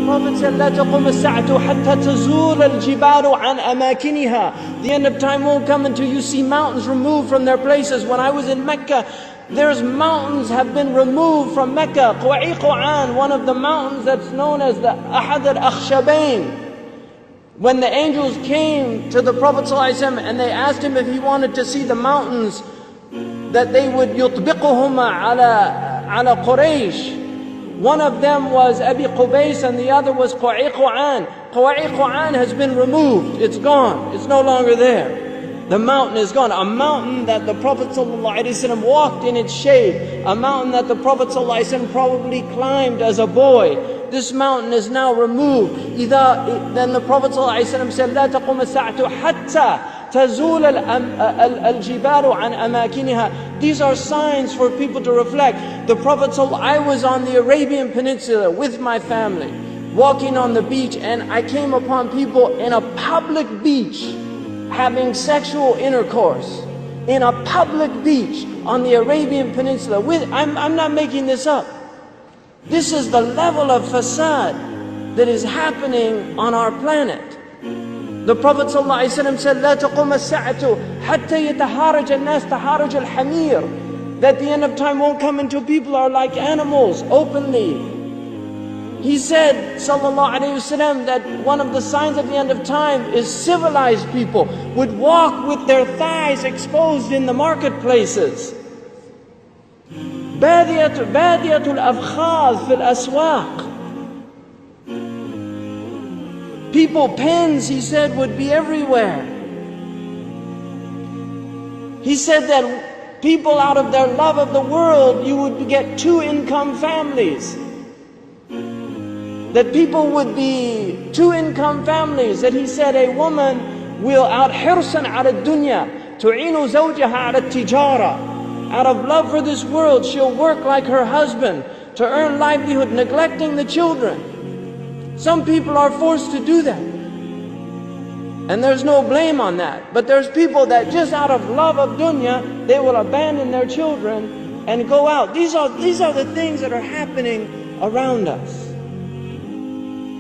Prophet said, لا تقوم الساعة حتى تزول الجبال عن أماكنها. The end of time won't come until you see mountains removed from their places. When I was in Mecca, there's mountains have been removed from Mecca. Quwa'iquan, one of the mountains that's known as the Ahad al-Akhshabain. When the angels came to the Prophet ﷺ and they asked him if he wanted to see the mountains that they would يطبقهما على Quraysh. One of them was Abi Qubays and the other was Quwa'iquan. Quwa'iquan has been removed. It's gone. It's no longer there. The mountain is gone. A mountain that the Prophet ﷺ walked in its shade. A mountain that the Prophet ﷺ probably climbed as a boy. This mountain is now removed. Then the Prophet ﷺ said, لا تقوم الساعة حتى تزول الجبال عن أماكنها. These are signs for people to reflect. The Prophet I was on the Arabian Peninsula with my family, walking on the beach, and I came upon people in a public beach having sexual intercourse. In a public beach on the Arabian Peninsula. I'm not making this up. This is the level of fasad that is happening on our planet. The Prophet ﷺ said, لا تقوم الساعة حتى يتحارج الناس تحارج الحمير. That the end of time won't come until people are like animals openly. He said, sallallahu alayhi wasallam, that one of the signs of the end of time is civilized people would walk with their thighs exposed in the marketplaces. بادية الأفخاذ في الأسواق. People, pens, he said, would be everywhere. He said that people, out of their love of the world, you would get two-income families. That people would be two-income families. That he said a woman will out حرصا على الدنيا تعين زوجها على التجارة. Out of love for this world, she'll work like her husband to earn livelihood, neglecting the children. Some people are forced to do that, and there's no blame on that. But there's people that just out of love of dunya, they will abandon their children and go out. These are the things that are happening around us.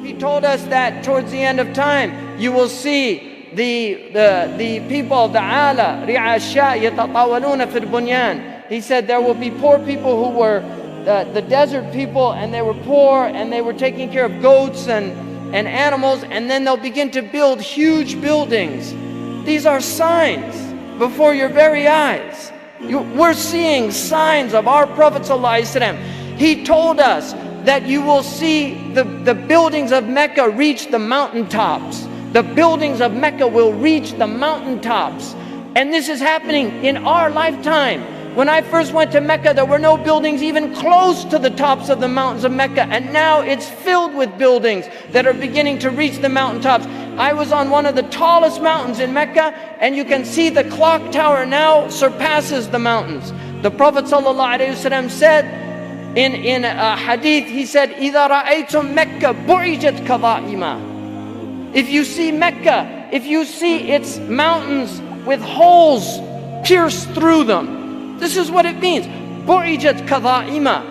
He told us that towards the end of time, you will see the people, the ala, ri'asha, yatatawaluna fil bunyan. He said there will be poor people who were the desert people, and they were poor, and they were taking care of goats and animals, and then they'll begin to build huge buildings. These are signs before your very eyes. We're seeing signs of our Prophet ﷺ. He told us that you will see the buildings of Mecca reach the mountaintops. The buildings of Mecca will reach the mountaintops. And this is happening in our lifetime. When I first went to Mecca, there were no buildings even close to the tops of the mountains of Mecca. And now it's filled with buildings that are beginning to reach the mountaintops. I was on one of the tallest mountains in Mecca, and you can see the clock tower now surpasses the mountains. The Prophet ﷺ said in a hadith, he said, إِذَا رَأَيْتُم مَكَّةَ بُعِجَتْ كَظَائِمًا. If you see Mecca, if you see its mountains with holes pierced through them, this is what it means. بُعِجَتْ كَظَائِمًا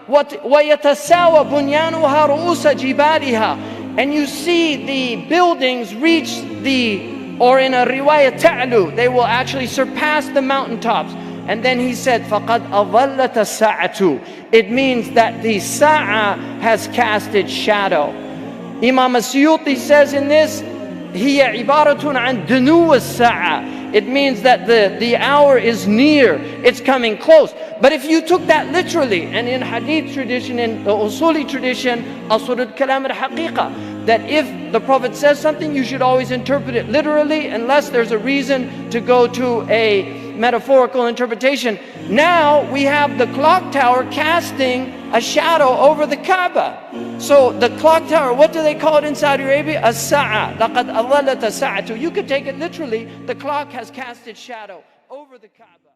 وَيَتَسَاوَى بُنْيَانُهَا رُؤُوسَ جِبَالِهَا. And you see the buildings reach or in a riwayah ta'lu, they will actually surpass the mountaintops. And then he said, فَقَدْ أَظَلَّتَ السَّاعَةُ. It means that the Sa'a has cast its shadow. Imam As-Suyuti says in this, هِيَ عِبَارَةٌ عَنْ دُنُوَ السَّاعَةِ. It means that the hour is near, it's coming close. But if you took that literally, and in hadith tradition, in the usuli tradition, asrud kalam al-haqiqa, that if the Prophet says something, you should always interpret it literally, unless there's a reason to go to a metaphorical interpretation. Now we have the clock tower casting a shadow over the Kaaba. So the clock tower, what do they call it in Saudi Arabia? As-Sa'a. لَقَدْ أَظَلَّتَ السَّاعَةُ. You could take it literally, the clock has cast its shadow over the Kaaba.